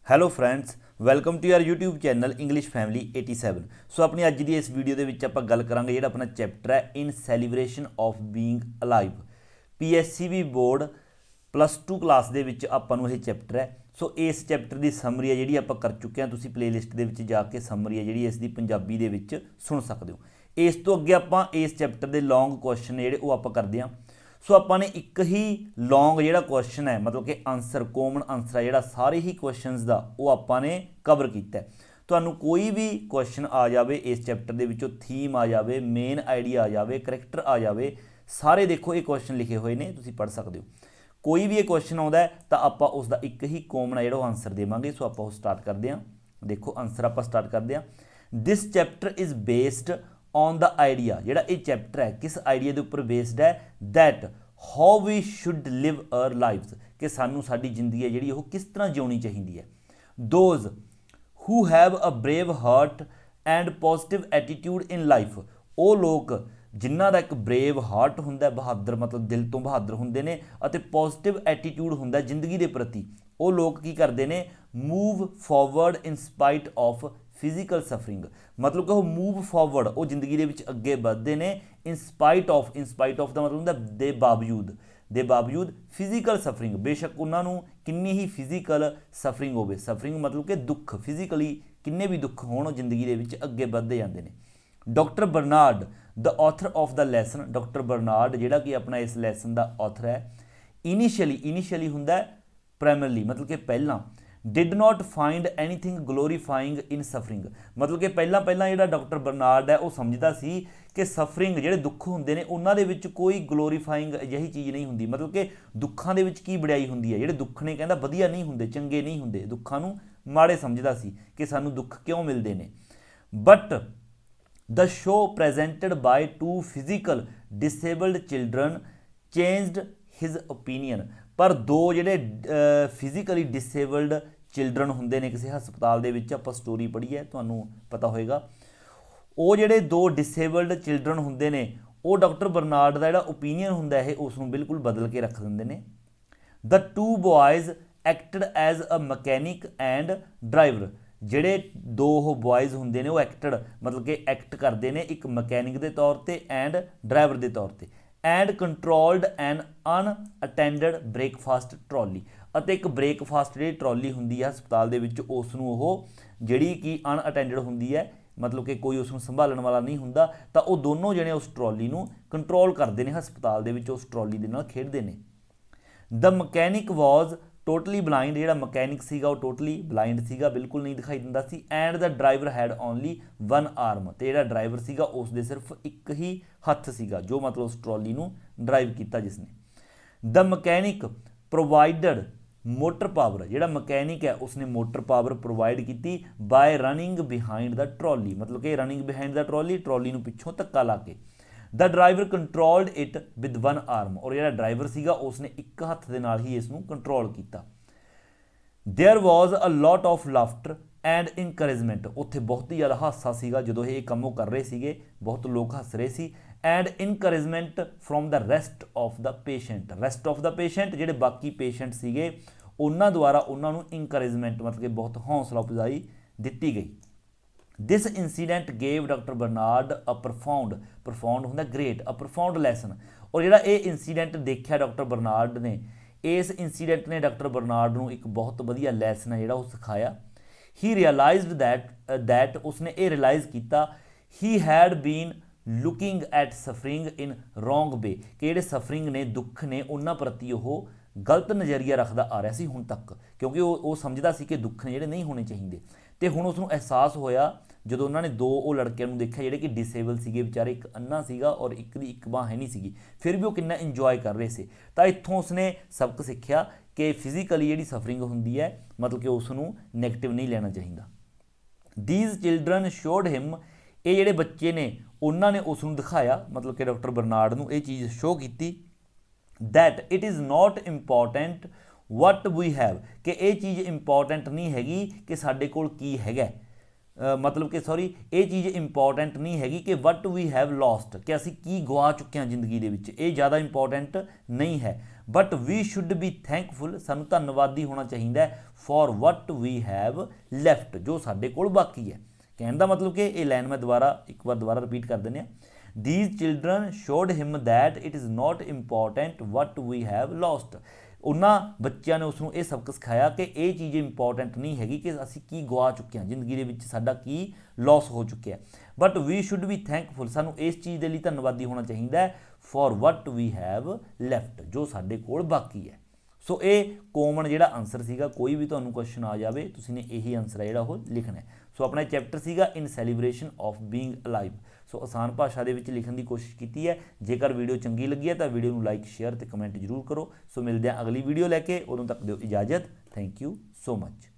Hello friends, welcome to your YouTube channel English family 87। So ਆਪਣੀ ਅੱਜ ਦੀ ਇਸ video ਦੇ ਵਿੱਚ ਆਪਾਂ ਗੱਲ ਕਰਾਂਗੇ ਜਿਹੜਾ ਆਪਣਾ ਚੈਪਟਰ ਹੈ in celebration of being alive. PSCB board +2 class ਦੇ ਵਿੱਚ ਆਪਾਂ ਨੂੰ ਇਹ ਚੈਪਟਰ ਹੈ। ਸੋ ਇਸ ਚੈਪਟਰ ਦੀ ਸਮਰੀ ਹੈ ਜਿਹੜੀ ਆਪਾਂ ਕਰ ਚੁੱਕੇ ਹਾਂ। ਤੁਸੀਂ ਪਲੇਲਿਸਟ ਦੇ ਵਿੱਚ ਜਾ ਕੇ ਸਮਰੀ ਹੈ ਜਿਹੜੀ ਇਸ ਦੀ ਪੰਜਾਬੀ ਦੇ ਵਿੱਚ ਸੁਣ ਸਕਦੇ ਹੋ। ਇਸ ਤੋਂ ਅੱਗੇ ਆਪਾਂ ਇਸ ਚੈਪਟਰ ਦੇ ਲੌਂਗ ਕੁਐਸਚਨ ਜਿਹੜੇ ਉਹ ਆਪਾਂ ਕਰਦੇ ਹਾਂ। ਸੋ ਆਪਾਂ ਨੇ ਇੱਕ ਹੀ ਲੌਂਗ ਜਿਹੜਾ ਕੁਐਸਚਨ ਹੈ ਮਤਲਬ ਕਿ ਆਨਸਰ ਕਾਮਨ ਆਨਸਰ ਹੈ ਜਿਹੜਾ ਸਾਰੇ ਹੀ ਕੁਐਸਚਨਸ ਦਾ ਉਹ ਆਪਾਂ ਨੇ ਕਵਰ ਕੀਤਾ। ਤੁਹਾਨੂੰ ਕੋਈ ਵੀ ਕੁਐਸਚਨ ਆ ਜਾਵੇ ਇਸ ਚੈਪਟਰ ਦੇ ਵਿੱਚੋਂ, ਥੀਮ ਆ ਜਾਵੇ, ਮੇਨ ਆਈਡੀਆ ਆ ਜਾਵੇ, ਕਰੈਕਟਰ ਆ ਜਾਵੇ, ਸਾਰੇ ਦੇਖੋ ਇਹ ਕੁਐਸਚਨ ਲਿਖੇ ਹੋਏ ਨੇ, ਤੁਸੀਂ ਪੜ੍ਹ ਸਕਦੇ ਹੋ। ਕੋਈ ਵੀ ਇਹ ਕੁਐਸਚਨ ਆਉਂਦਾ ਤਾਂ ਆਪਾਂ ਉਸ ਦਾ ਇੱਕ ਹੀ ਕਾਮਨ ਹੈ ਜਿਹੜਾ ਉਹ ਆਨਸਰ ਦੇਵਾਂਗੇ। ਸੋ ਆਪਾਂ ਉਹ ਸਟਾਰਟ ਕਰਦੇ ਹਾਂ। ਦੇਖੋ ਆਨਸਰ ਆਪਾਂ ਸਟਾਰਟ ਕਰਦੇ ਹਾਂ। This chapter is based on the idea. ਜਿਹੜਾ ਇਹ ਚੈਪਟਰ ਹੈ ਕਿਸ ਆਈਡੀਆ ਦੇ ਉੱਪਰ ਬੇਸਡ ਹੈ? That how we should live our lives, ਕਿ ਸਾਨੂੰ ਸਾਡੀ ਜ਼ਿੰਦਗੀ ਹੈ ਜਿਹੜੀ ਉਹ ਕਿਸ ਤਰ੍ਹਾਂ ਜਿਉਣੀ ਚਾਹੀਦੀ ਹੈ। Those who have a brave heart and positive attitude in life, ਉਹ ਲੋਕ ਜਿਨ੍ਹਾਂ ਦਾ ਇੱਕ ਬਰੇਵ ਹਾਰਟ ਹੁੰਦਾ, ਬਹਾਦਰ ਮਤਲਬ ਦਿਲ ਤੋਂ ਬਹਾਦਰ ਹੁੰਦੇ ਨੇ, ਅਤੇ ਪੋਜ਼ਿਟਿਵ ਐਟੀਟਿਊਡ ਹੁੰਦਾ ਜ਼ਿੰਦਗੀ ਦੇ ਪ੍ਰਤੀ, ਉਹ ਲੋਕ ਕੀ ਕਰਦੇ ਨੇ? Move forward in ਸਪਾਈਟ of physical suffering, ਮਤਲਬ ਕਿ ਉਹ ਮੂਵ ਫਾਰਵਰਡ, ਉਹ ਜ਼ਿੰਦਗੀ ਦੇ ਵਿੱਚ ਅੱਗੇ ਵੱਧਦੇ ਨੇ। ਇਨ ਸਪਾਈਟ ਆਫ ਦਾ ਮਤਲਬ ਹੁੰਦਾ ਦੇ ਬਾਵਜੂਦ ਫਿਜ਼ੀਕਲ ਸਫਰਿੰਗ, ਬੇਸ਼ੱਕ ਉਹਨਾਂ ਨੂੰ ਕਿੰਨੀ ਹੀ ਫਿਜ਼ੀਕਲ ਸਫਰਿੰਗ ਹੋਵੇ। ਸਫਰਿੰਗ ਮਤਲਬ ਕਿ ਦੁੱਖ, ਫਿਜ਼ੀਕਲੀ ਕਿੰਨੇ ਵੀ ਦੁੱਖ ਹੋਣ ਉਹ ਜ਼ਿੰਦਗੀ ਦੇ ਵਿੱਚ ਅੱਗੇ ਵੱਧਦੇ ਜਾਂਦੇ ਨੇ। Doctor Bernard the author of the lesson, doctor Bernard ਜਿਹੜਾ ਕਿ ਆਪਣਾ ਇਸ ਲੈਸਨ ਦਾ ਆਥਰ ਹੈ। ਇਨੀਸ਼ੀਅਲੀ ਹੁੰਦਾ ਪ੍ਰਾਇਮਰਲੀ ਮਤਲਬ ਕਿ ਪਹਿਲਾਂ। Did not find anything glorifying in suffering, ਮਤਲਬ ਕਿ ਪਹਿਲਾਂ ਜਿਹੜਾ ਡਾਕਟਰ ਬਰਨਾਰਡ ਹੈ ਉਹ ਸਮਝਦਾ ਸੀ ਕਿ ਸਫਰਿੰਗ ਜਿਹੜੇ ਦੁੱਖ ਹੁੰਦੇ ਨੇ ਉਹਨਾਂ ਦੇ ਵਿੱਚ ਕੋਈ ਗਲੋਰੀਫਾਈਂਗ ਅਜਿਹੀ ਚੀਜ਼ ਨਹੀਂ ਹੁੰਦੀ। ਮਤਲਬ ਕਿ ਦੁੱਖਾਂ ਦੇ ਵਿੱਚ ਕੀ ਵਡਿਆਈ ਹੁੰਦੀ ਹੈ? ਜਿਹੜੇ ਦੁੱਖ ਨੇ ਕਹਿੰਦਾ ਵਧੀਆ ਨਹੀਂ ਹੁੰਦੇ, ਚੰਗੇ ਨਹੀਂ ਹੁੰਦੇ, ਦੁੱਖਾਂ ਨੂੰ ਮਾੜੇ ਸਮਝਦਾ ਸੀ ਕਿ ਸਾਨੂੰ ਦੁੱਖ ਕਿਉਂ ਮਿਲਦੇ ਨੇ। But the show presented by 2 physical disabled children changed his opinion, ਪਰ ਦੋ ਜਿਹੜੇ ਫਿਜ਼ੀਕਲੀ ਡਿਸੇਬਲਡ ਚਿਲਡਰਨ ਹੁੰਦੇ ਨੇ ਕਿਸੇ ਹਸਪਤਾਲ ਦੇ ਵਿੱਚ, ਆਪਾਂ ਸਟੋਰੀ ਪੜ੍ਹੀ ਹੈ ਤੁਹਾਨੂੰ ਪਤਾ ਹੋਏਗਾ, ਉਹ ਜਿਹੜੇ 2 ਡਿਸੇਬਲਡ ਚਿਲਡਰਨ ਹੁੰਦੇ ਨੇ ਉਹ ਡਾਕਟਰ ਬਰਨਾਰਡ ਦਾ ਜਿਹੜਾ ਓਪੀਨੀਅਨ ਹੁੰਦਾ ਇਹ ਉਸ ਨੂੰ ਬਿਲਕੁਲ ਬਦਲ ਕੇ ਰੱਖ ਦਿੰਦੇ ਨੇ। The 2 boys acted as a mechanic and driver, ਜਿਹੜੇ 2 ਉਹ ਬॉयਜ਼ ਹੁੰਦੇ ਨੇ ਉਹ ਐਕਟਡ ਮਤਲਬ ਕਿ ਐਕਟ ਕਰਦੇ ਨੇ ਇੱਕ ਮਕੈਨਿਕ ਦੇ ਤੌਰ ਤੇ ਐਂਡ ਡਰਾਈਵਰ ਦੇ ਤੌਰ ਤੇ। And controlled an unattended breakfast trolley, ਅਤੇ ਇੱਕ ਬ੍ਰੇਕਫਾਸਟ ਜਿਹੜੀ ਟਰੋਲੀ ਹੁੰਦੀ ਹੈ ਹਸਪਤਾਲ ਦੇ ਵਿੱਚ ਉਸ ਨੂੰ ਉਹ ਜਿਹੜੀ ਕਿ ਅਨਅਟੈਂਡਡ ਹੁੰਦੀ ਹੈ ਮਤਲਬ ਕਿ ਕੋਈ ਉਸ ਨੂੰ ਸੰਭਾਲਣ ਵਾਲਾ ਨਹੀਂ ਹੁੰਦਾ, ਤਾਂ ਉਹ ਦੋਨੋਂ ਜਣੇ ਉਸ ਟਰੋਲੀ ਨੂੰ ਕੰਟਰੋਲ ਕਰਦੇ ਨੇ ਹਸਪਤਾਲ ਦੇ ਵਿੱਚ, ਉਸ ਟਰੋਲੀ ਦੇ ਨਾਲ ਖੇਡਦੇ ਨੇ। The mechanic was totally blind, ਜਿਹੜਾ ਮਕੈਨਿਕ ਸੀਗਾ ਉਹ ਟੋਟਲੀ ਬਲਾਈਂਡ ਸੀਗਾ, ਬਿਲਕੁਲ ਨਹੀਂ ਦਿਖਾਈ ਦਿੰਦਾ ਸੀ। And the driver had only 1 arm, ਤੇ ਜਿਹੜਾ ਡਰਾਈਵਰ ਸੀਗਾ ਉਸ ਦੇ ਸਿਰਫ ਇੱਕ ਹੀ ਹੱਥ ਸੀਗਾ ਜੋ ਮਤਲਬ ਉਸ ਟਰੋਲੀ ਨੂੰ ਡਰਾਈਵ ਕੀਤਾ ਜਿਸਨੇ। ਦ ਮਕੈਨਿਕ ਪ੍ਰੋਵਾਈਡਡ ਮੋਟਰ ਪਾਵਰ, ਜਿਹੜਾ ਮਕੈਨਿਕ ਹੈ ਉਸਨੇ ਮੋਟਰ ਪਾਵਰ ਪ੍ਰੋਵਾਈਡ ਕੀਤੀ ਬਾਏ ਰਨਿੰਗ ਬਿਹਾਈਂਡ ਦਾ ਟਰੋਲੀ, ਮਤਲਬ ਕਿ ਰਨਿੰਗ ਬਿਹਾਈਂਡ ਦਾ ਟਰੋਲੀ ਨੂੰ ਪਿੱਛੋਂ ਧੱਕਾ ਲਾ ਕੇ। ਦ ਡਰਾਈਵਰ ਕੰਟਰੋਲਡ ਇਟ ਵਿਦ 1 ਆਰਮ, ਔਰ ਜਿਹੜਾ ਡਰਾਈਵਰ ਸੀਗਾ ਉਸਨੇ ਇੱਕ ਹੱਥ ਦੇ ਨਾਲ ਹੀ ਇਸ ਨੂੰ ਕੰਟਰੋਲ ਕੀਤਾ। There was a lot of laughter and encouragement, ਉੱਥੇ ਬਹੁਤ ਹੀ ਜ਼ਿਆਦਾ ਹਾਸਾ ਸੀਗਾ ਜਦੋਂ ਇਹ ਕੰਮ ਉਹ ਕਰ ਰਹੇ ਸੀਗੇ, ਬਹੁਤ ਲੋਕ ਹੱਸ ਰਹੇ ਸੀ। And encouragement from the rest of the patient, ਜਿਹੜੇ ਬਾਕੀ ਪੇਸ਼ੈਂਟ ਸੀਗੇ ਉਹਨਾਂ ਦੁਆਰਾ ਉਹਨਾਂ ਨੂੰ ਇਨਕਰੇਜਮੈਂਟ ਮਤਲਬ ਕਿ ਬਹੁਤ ਹੌਸਲਾ ਅਫਜ਼ਾਈ ਦਿੱਤੀ ਗਈ। ਦਿਸ ਇੰਸੀਡੈਂਟ ਗੇਵ ਡਾਕਟਰ ਬਰਨਾਰਡ ਅ ਪ੍ਰੋਫਾਉਂਡ ਹੁੰਦਾ ਗ੍ਰੇਟ, ਅ ਪ੍ਰੋਫਾਉਂਡ ਲੈਸਨ, ਔਰ ਜਿਹੜਾ ਇਹ ਇੰਸੀਡੈਂਟ ਦੇਖਿਆ ਡਾਕਟਰ ਬਰਨਾਰਡ ਨੇ, ਇਸ ਇੰਸੀਡੈਂਟ ਨੇ ਡਾਕਟਰ ਬਰਨਾਰਡ ਨੂੰ ਇੱਕ ਬਹੁਤ ਵਧੀਆ ਲੈਸਨ ਹੈ ਜਿਹੜਾ ਉਹ ਸਿਖਾਇਆ। ਹੀ ਰਿਅਲਾਈਜ਼ਡ ਦੈਟ ਉਸਨੇ ਇਹ ਰਿਅਲਾਈਜ਼ ਕੀਤਾ, he had been looking at suffering in wrong way, ਕਿ ਜਿਹੜੇ ਸਫਰਿੰਗ ਨੇ ਦੁੱਖ ਨੇ ਉਹਨਾਂ ਪ੍ਰਤੀ ਉਹ ਗਲਤ ਨਜ਼ਰੀਆ ਰੱਖਦਾ ਆ ਰਿਹਾ ਸੀ ਹੁਣ ਤੱਕ, ਕਿਉਂਕਿ ਉਹ ਸਮਝਦਾ ਸੀ ਕਿ ਦੁੱਖ ਨੇ ਜਿਹੜੇ ਨਹੀਂ ਹੋਣੇ ਚਾਹੀਦੇ। ਤੇ ਹੁਣ ਉਸ ਨੂੰ ਅਹਿਸਾਸ ਹੋਇਆ ਜਦੋਂ ਉਹਨਾਂ ਨੇ 2 ਉਹ ਲੜਕਿਆਂ ਨੂੰ ਦੇਖਿਆ ਜਿਹੜੇ ਕਿ ਡਿਸੇਬਲ ਸੀਗੇ ਵਿਚਾਰੇ, ਇੱਕ ਅੰਨਾ ਸੀਗਾ ਔਰ ਇੱਕ ਦੀ ਇੱਕ ਬਾਂਹ ਹੈ ਨਹੀਂ ਸੀਗੀ, ਫਿਰ ਵੀ ਉਹ ਕਿੰਨਾ ਇੰਜੋਏ ਕਰ ਰਹੇ ਸੀ। ਤਾਂ ਇੱਥੋਂ ਉਸਨੇ ਸਬਕ ਸਿੱਖਿਆ ਕਿ ਫਿਜ਼ੀਕਲੀ ਜਿਹੜੀ ਸਫਰਿੰਗ ਹੁੰਦੀ ਹੈ ਮਤਲਬ ਕਿ ਉਸ ਨੂੰ ਨੈਗੇਟਿਵ ਨਹੀਂ ਲੈਣਾ ਚਾਹੀਦਾ। ਦੀਜ਼ ਚਿਲਡਰਨ ਸ਼ੋਡ ਹਿਮ, ਇਹ ਜਿਹੜੇ ਬੱਚੇ ਨੇ ਉਹਨਾਂ ਨੇ ਉਸ ਨੂੰ ਦਿਖਾਇਆ ਮਤਲਬ ਕਿ ਡਾਕਟਰ ਬਰਨਾਰਡ ਨੂੰ ਇਹ ਚੀਜ਼ ਸ਼ੋਅ ਕੀਤੀ that it is not important what we have, ਕਿ ਇਹ ਚੀਜ਼ ਇੰਪੋਰਟੈਂਟ ਨਹੀਂ ਹੈਗੀ ਕਿ ਸਾਡੇ ਕੋਲ ਕੀ ਹੈਗਾ, ਮਤਲਬ ਕਿ ਇਹ ਚੀਜ਼ ਇੰਪੋਰਟੈਂਟ ਨਹੀਂ ਹੈਗੀ ਕਿ ਵਟ ਵੀ ਹੈਵ ਲੋਸਟ, ਕਿ ਅਸੀਂ ਕੀ ਗਵਾ ਚੁੱਕੇ ਹਾਂ ਜ਼ਿੰਦਗੀ ਦੇ ਵਿੱਚ, ਇਹ ਜ਼ਿਆਦਾ ਇੰਪੋਰਟੈਂਟ ਨਹੀਂ ਹੈ। But we should be thankful, ਸਾਨੂੰ ਧੰਨਵਾਦੀ ਹੋਣਾ ਚਾਹੀਦਾ ਹੈ for what we have left, ਜੋ ਸਾਡੇ ਕੋਲ ਬਾਕੀ ਹੈ। ਕਹਿਣ ਦਾ ਮਤਲਬ ਕਿ ਇਹ ਲਾਈਨ ਮੈਂ ਇੱਕ ਵਾਰ ਦੁਬਾਰਾ ਰਿਪੀਟ ਕਰ ਦਿੰਦੇ ਹਾਂ। These children showed him that it is not important what we have lost, ਉਹਨਾਂ ਬੱਚਿਆਂ ਨੇ ਉਸ ਨੂੰ ਇਹ ਸਬਕ ਸਿਖਾਇਆ ਕਿ ਇਹ ਚੀਜ਼ ਇੰਪੋਰਟੈਂਟ ਨਹੀਂ ਹੈਗੀ ਕਿ ਅਸੀਂ ਕੀ ਗਵਾ ਚੁੱਕੇ ਹਾਂ, ਜ਼ਿੰਦਗੀ ਦੇ ਵਿੱਚ ਸਾਡਾ ਕੀ ਲੋਸ ਹੋ ਚੁੱਕਿਆ। But we should be thankful, ਸਾਨੂੰ ਇਸ ਚੀਜ਼ ਦੇ ਲਈ ਧੰਨਵਾਦੀ ਹੋਣਾ ਚਾਹੀਦਾ ਹੈ for what we have left, ਜੋ ਸਾਡੇ ਕੋਲ ਬਾਕੀ ਹੈ। ਸੋ ਇਹ ਕੋਮਨ ਜਿਹੜਾ ਆਨਸਰ ਸੀਗਾ, ਕੋਈ ਵੀ ਤੁਹਾਨੂੰ ਕੁਐਸਚਨ ਆ ਜਾਵੇ ਤੁਸੀਂ ਨੇ ਇਹੀ ਆਨਸਰ ਹੈ ਜਿਹੜਾ ਉਹ ਲਿਖਣਾ ਹੈ। ਸੋ ਆਪਣਾ ਚੈਪਟਰ ਸੀਗਾ ਇਨ ਸੈਲੀਬ੍ਰੇਸ਼ਨ ਆਫ ਬੀਇੰਗ ਅਲਾਈਵ। ਸੋ ਆਸਾਨ ਭਾਸ਼ਾ ਦੇ ਵਿੱਚ ਲਿਖਣ ਦੀ ਕੋਸ਼ਿਸ਼ ਕੀਤੀ ਹੈ। ਜੇਕਰ ਵੀਡੀਓ ਚੰਗੀ ਲੱਗੀ ਹੈ ਤਾਂ ਵੀਡੀਓ ਨੂੰ ਲਾਈਕ ਸ਼ੇਅਰ ਤੇ ਕਮੈਂਟ ਜ਼ਰੂਰ ਕਰੋ। ਸੋ ਮਿਲਦੇ ਹਾਂ ਅਗਲੀ ਵੀਡੀਓ ਲੈ ਕੇ, ਉਦੋਂ ਤੱਕ ਦਿਓ ਇਜਾਜ਼ਤ। Thank you so much.